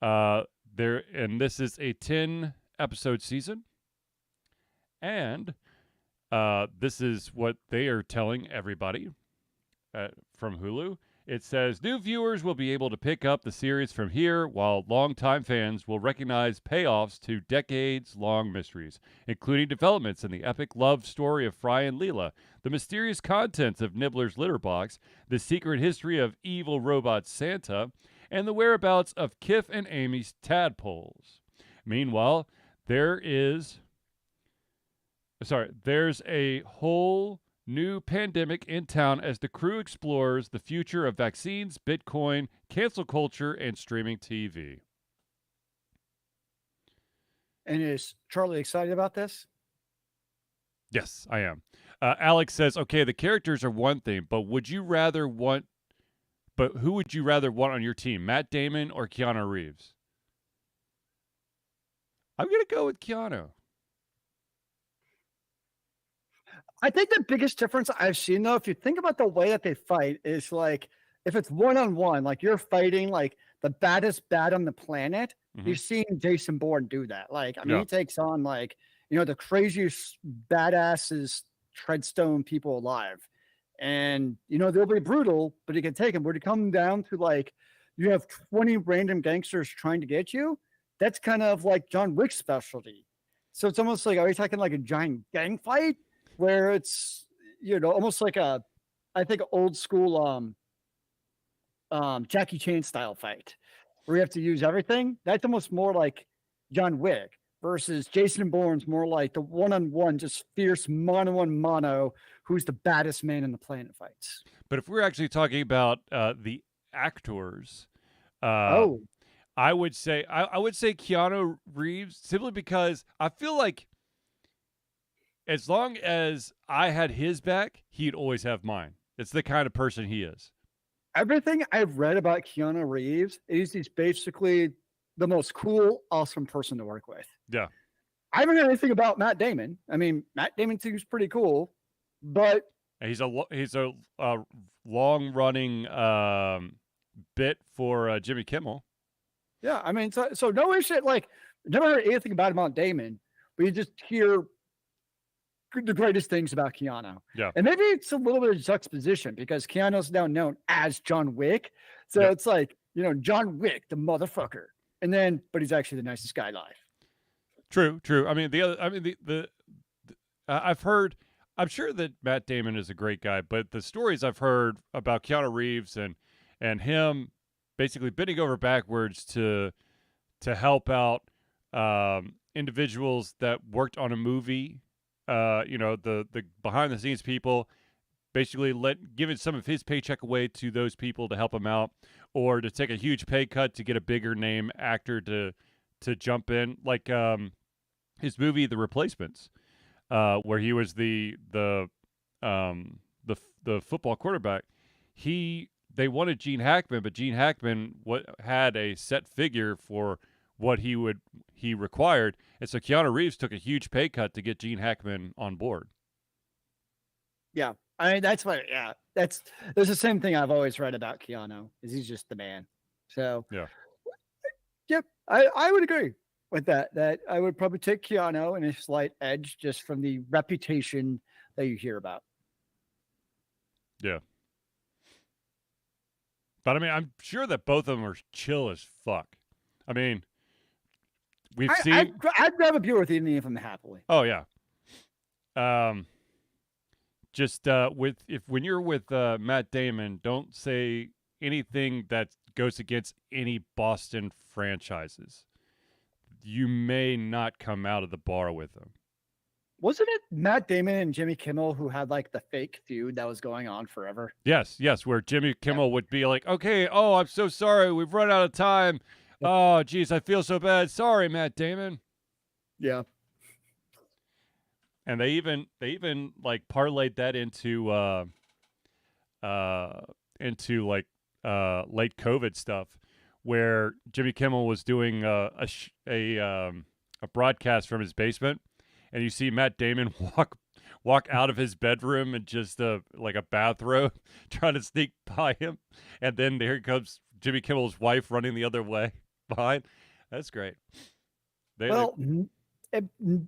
And this is a 10-episode season. And this is what they are telling everybody from Hulu. It says, new viewers will be able to pick up the series from here, while longtime fans will recognize payoffs to decades-long mysteries, including developments in the epic love story of Fry and Leela, the mysterious contents of Nibbler's litter box, the secret history of evil robot Santa, and the whereabouts of Kif and Amy's tadpoles. Meanwhile, there's a whole new pandemic in town as the crew explores the future of vaccines, Bitcoin, cancel culture, and streaming TV. And is Charlie excited about this? Yes, I am. Alex says, okay, the characters are one thing, but who would you rather want on your team, Matt Damon or Keanu Reeves? I'm going to go with Keanu. I think the biggest difference I've seen, though, if you think about the way that they fight, is like if it's one-on-one, like you're fighting like the baddest bat on the planet, you've seen Jason Bourne do that. Like, I mean, he takes on like, the craziest badasses, treadstone people alive. And, they'll be brutal, but he can take them. Would it come down to like, you have 20 random gangsters trying to get you? That's kind of like John Wick's specialty. So it's almost like, are you talking like a giant gang fight? Where it's, almost like I think old school Jackie Chan style fight where you have to use everything. That's almost more like John Wick versus Jason Bourne's more like the one-on-one, just fierce mono who's the baddest man in the planet fights. But if we're actually talking about the actors, I would say Keanu Reeves, simply because I feel like as long as I had his back, he'd always have mine. It's the kind of person he is. Everything I've read about Keanu Reeves is he's basically the most cool, awesome person to work with. Yeah. I haven't heard anything about Matt Damon. I mean, Matt Damon seems pretty cool, but he's a long-running bit for Jimmy Kimmel. Yeah, I mean, so no issue. Like, never heard anything about Matt Damon, but you just hear the greatest things about Keanu. Yeah. And maybe it's a little bit of juxtaposition because Keanu's now known as John Wick. So it's like, John Wick, the motherfucker. And then, but he's actually the nicest guy alive. True. I mean, I've heard. I'm sure that Matt Damon is a great guy, but the stories I've heard about Keanu Reeves and him basically bending over backwards to help out individuals that worked on a movie. The behind the scenes people, basically giving some of his paycheck away to those people to help him out, or to take a huge pay cut to get a bigger name actor to jump in, like his movie The Replacements, where he was the football quarterback. They wanted Gene Hackman, but Gene Hackman had a set figure for what he required, and so Keanu Reeves took a huge pay cut to get Gene Hackman on board. Yeah, I mean that's there's the same thing I've always read about Keanu, is he's just the man. So Yeah. Yep, I would agree with that. That I would probably take Keanu and a slight edge just from the reputation that you hear about. Yeah. But I mean, I'm sure that both of them are chill as fuck. I mean, I'd grab a beer with any of them happily. Oh yeah. Just when you're with Matt Damon, don't say anything that goes against any Boston franchises. You may not come out of the bar with them. Wasn't it Matt Damon and Jimmy Kimmel who had like the fake feud that was going on forever? Yes, where Jimmy Kimmel would be like, okay, oh, I'm so sorry, we've run out of time. Oh, geez, I feel so bad. Sorry, Matt Damon. Yeah. And they even like parlayed that into like late COVID stuff, where Jimmy Kimmel was doing a broadcast from his basement, and you see Matt Damon walk out of his bedroom in just like a bathrobe, trying to sneak by him, and then there comes Jimmy Kimmel's wife running the other way behind. That's great. It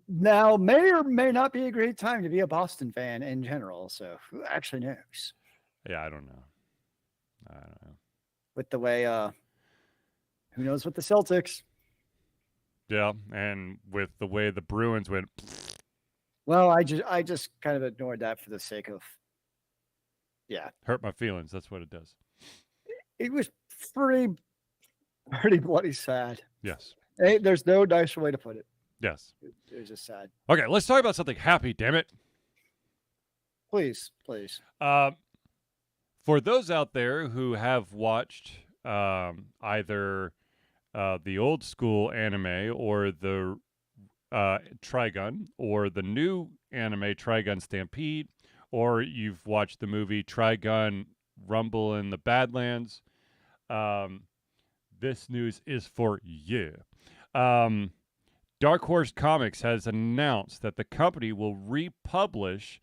now may or may not be a great time to be a Boston fan in general. So who actually knows? Yeah, I don't know. With the way, who knows with the Celtics? Yeah, and with the way the Bruins went. Well, I just kind of ignored that for the sake of, hurt my feelings. That's what it does. It was pretty bloody sad. Yes. Hey, there's no nicer way to put it. Yes. It was just sad. Okay, let's talk about something happy, damn it. Please. For those out there who have watched either the old school anime or the Trigun, or the new anime Trigun Stampede, or you've watched the movie Trigun Rumble in the Badlands, this news is for you. Dark Horse Comics has announced that the company will republish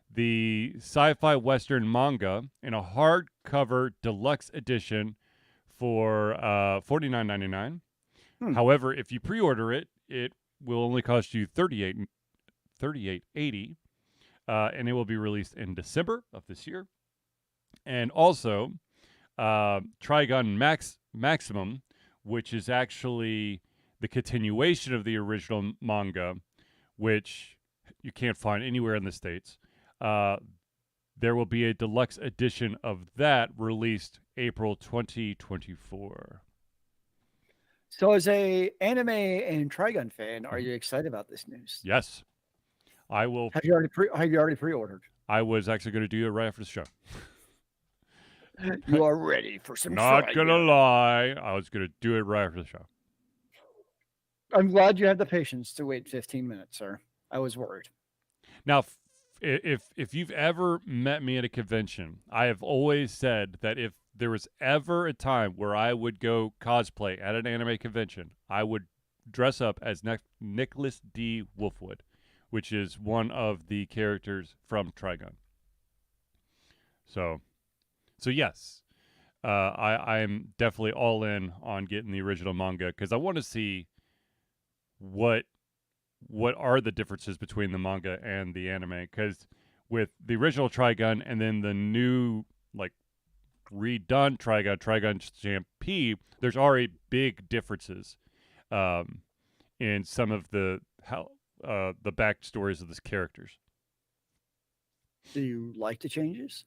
the sci-fi western manga in a hardcover deluxe edition for $49.99. However, if you pre-order it, it will only cost you $38.80, and it will be released in December of this year. And also, Trigun Maximum, which is actually the continuation of the original manga, which you can't find anywhere in the States. There will be a deluxe edition of that released April 2024. So as a anime and Trigun fan, are you excited about this news? Yes. I will. Have you already pre-ordered? I was actually going to do it right after the show. You are ready for some Not Trigun. going to lie. I was going to do it right after the show. I'm glad you had the patience to wait 15 minutes, sir. I was worried. Now, if you've ever met me at a convention, I have always said that if there was ever a time where I would go cosplay at an anime convention, I would dress up as Nicholas D. Wolfwood, which is one of the characters from Trigun. So yes, I am definitely all in on getting the original manga, because I want to see what are the differences between the manga and the anime, because with the original Trigun and then the new, like, redone Trigun Stampede, there's already big differences in some of the backstories of these characters. Do you like the changes?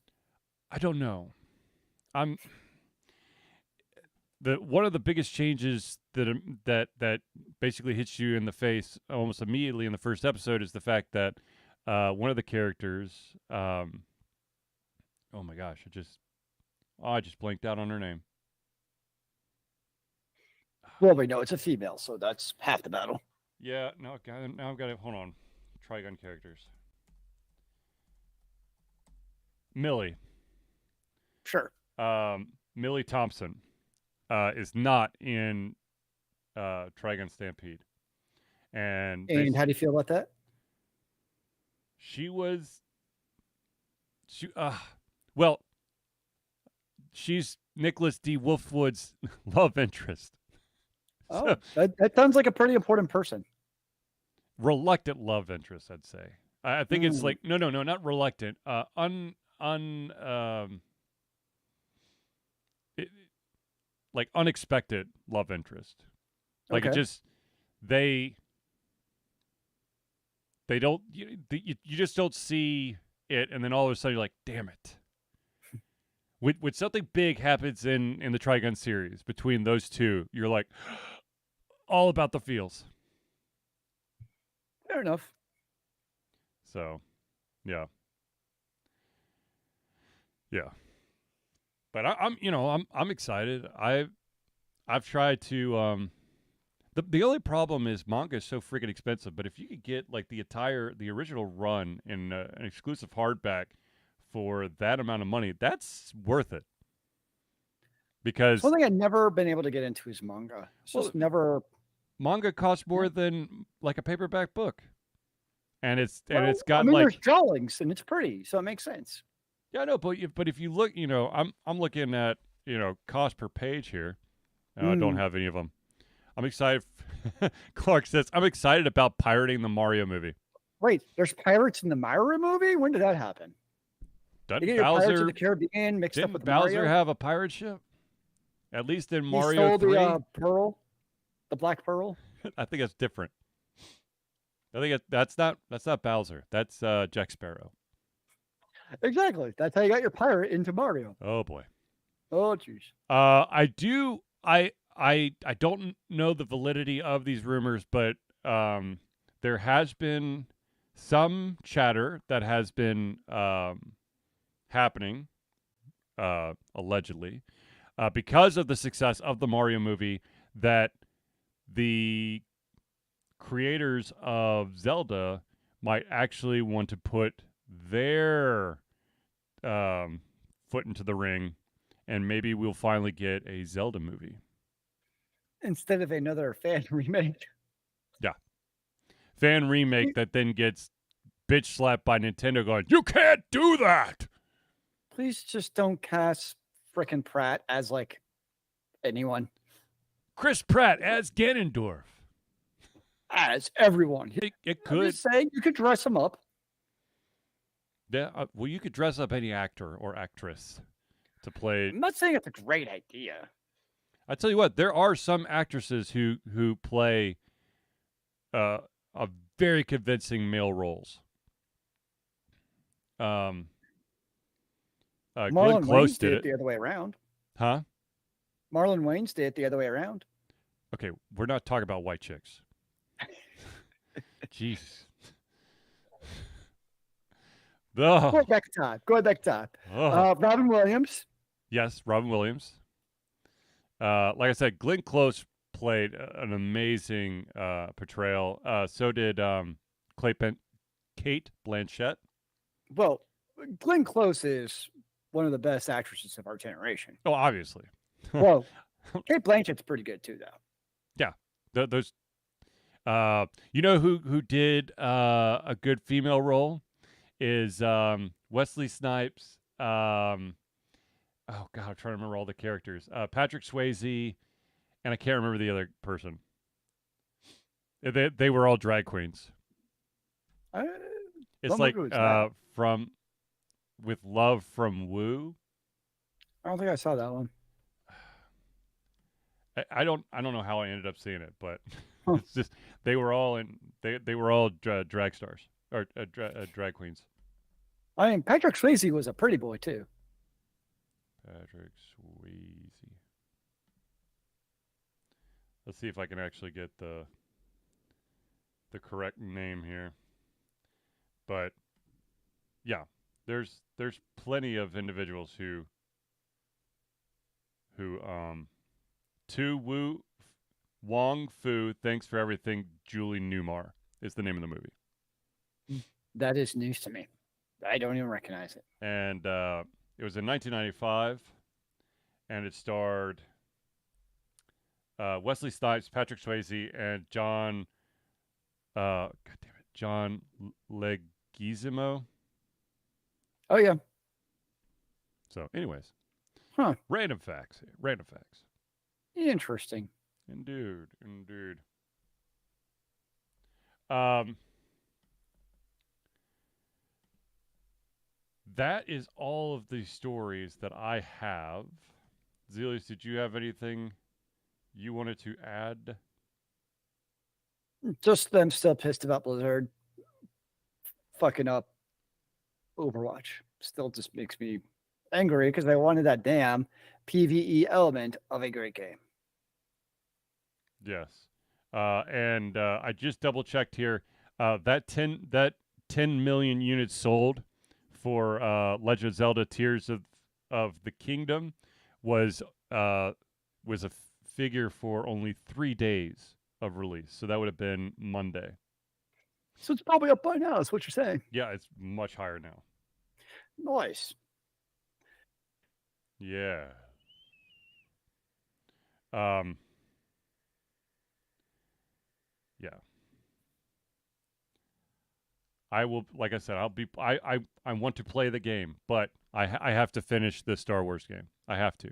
I don't know. One of the biggest changes that basically hits you in the face almost immediately in the first episode is the fact that one of the characters, oh my gosh, I just blanked out on her name. Well, we know it's a female, so that's half the battle. Yeah, now I've got it. Hold on, Trigun characters. Millie. Sure. Millie Thompson is not in Trigun Stampede. And how do you feel about that? Well, she's Nicholas D. Wolfwood's love interest. Oh, that sounds like a pretty important person. Reluctant love interest, I'd say. I think it's like no, not reluctant. Like unexpected love interest. Like Okay. it just they don't you just don't see it, and then all of a sudden you're like, damn it. When something big happens in the Trigun series between those two, you're like, all about the feels. Fair enough. So, yeah. But I'm excited. I've tried to the only problem is manga is so freaking expensive. But if you could get like the original run in an exclusive hardback for that amount of money, that's worth it. Because one thing I've never been able to get into is manga. It's just never. Manga costs more than like a paperback book, and it's got there's drawings and it's pretty, so it makes sense. Yeah, no, but if you look, I'm looking at cost per page here. I don't have any of them. I'm excited. Clark says I'm excited about pirating the Mario movie. Wait, there's pirates in the Mario movie? When did that happen? Doesn't Pirates of the Caribbean mixed up with Bowser Mario? have a pirate ship? At least in He Mario stole 3? the pearl, the black pearl. I think that's different. I think that's not Bowser. That's Jack Sparrow. Exactly. That's how you got your pirate into Mario. Oh boy. Oh jeez. I don't know the validity of these rumors, but there has been some chatter that has been happening, allegedly, because of the success of the Mario movie, that the creators of Zelda might actually want to put their foot into the ring, and maybe we'll finally get a Zelda movie. Instead of another fan remake. Yeah. Fan remake that then gets bitch slapped by Nintendo going, you can't do that! Please just don't cast frickin' Pratt as, like, anyone. Chris Pratt as Ganondorf. As everyone. It could. I'm just saying, you could dress him up. Yeah, well, you could dress up any actor or actress to play. I'm not saying it's a great idea. I tell you what, there are some actresses who play a very convincing male roles. Marlon Glenn Close Wayans did it the other way around. Huh? Marlon Wayans did it the other way around. Okay, we're not talking about white chicks. Jeez. Oh. Go back to time. Oh. Robin Williams. Yes, Robin Williams. Like I said, Glenn Close played an amazing portrayal. So did Kate Blanchett. Well, Glenn Close is one of the best actresses of our generation. Oh, obviously. Well, Kate Blanchett's pretty good too, though. Yeah, those. You know who did a good female role is Wesley Snipes. Oh God, I'm trying to remember all the characters. Patrick Swayze, and I can't remember the other person. They were all drag queens. It's like from With Love from Woo. I don't think I saw that one. I don't know how I ended up seeing it, but It's just they were all drag stars or drag queens. I mean, Patrick Swayze was a pretty boy too. Patrick Swayze. Let's see if I can actually get the correct name here. But yeah, there's plenty of individuals who Tu Wong Fu, thanks for everything. Julie Newmar is the name of the movie. That is news to me. I don't even recognize it. And it was in 1995, and it starred Wesley Snipes, Patrick Swayze, and John Leguizamo. Oh yeah. So, anyways, Random facts. Interesting. Indeed. That is all of the stories that I have. Zelius, did you have anything you wanted to add? Just them still pissed about Blizzard fucking up Overwatch. Still just makes me angry because I wanted that damn PvE element of a great game. Yes. And I just double checked here. That 10 million units sold for Legend of Zelda Tears of the Kingdom was a figure for only 3 days of release. So that would have been Monday. So it's probably up by now, is what you're saying. Yeah, it's much higher now. Nice. Yeah. Yeah. I will, like I said, I want to play the game, but I have to finish the Star Wars game. I have to.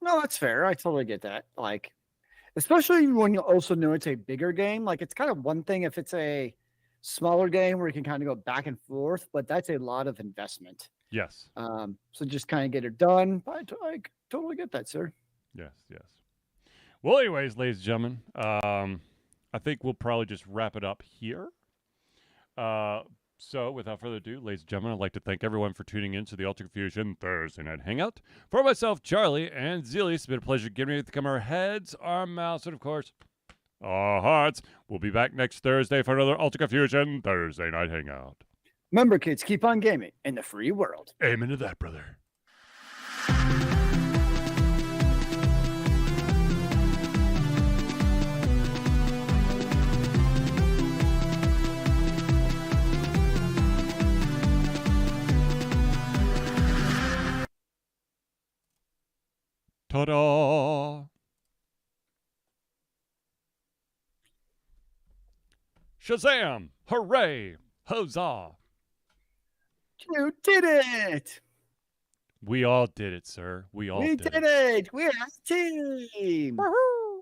No, that's fair. I totally get that. Like, especially when you also know it's a bigger game. Like, it's kind of one thing if it's a smaller game where you can kind of go back and forth, but that's a lot of investment. Yes. So just kind of get it done. I totally get that, sir. Yes. Well, anyways, ladies and gentlemen, I think we'll probably just wrap it up here. So, without further ado, ladies and gentlemen, I'd like to thank everyone for tuning in to the Ultra Confusion Thursday Night Hangout. For myself, Charlie, and Zelius, it's been a pleasure giving you to come our heads, our mouths, and of course, our hearts. We'll be back next Thursday for another Ultra Confusion Thursday Night Hangout. Remember, kids, keep on gaming in the free world. Amen to that, brother. Ta-da! Shazam! Hooray! Huzzah! You did it! We all did it, sir. We did it! We're a team! Woohoo!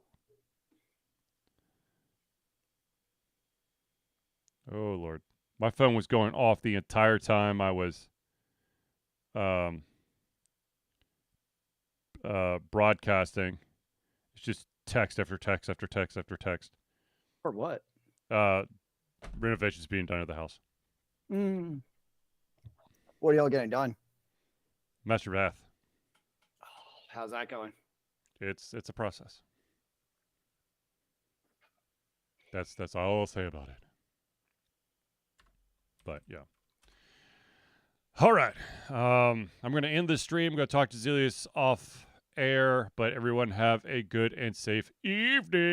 Oh, Lord. My phone was going off the entire time I was broadcasting. It's just text after text after text after text. For what? Renovations being done at the house. What are y'all getting done? Master bath. Oh, how's that going? It's a process. That's all I'll say about it. But yeah. All right. I'm going to end this stream. I'm going to talk to Zelius off air, but everyone have a good and safe evening.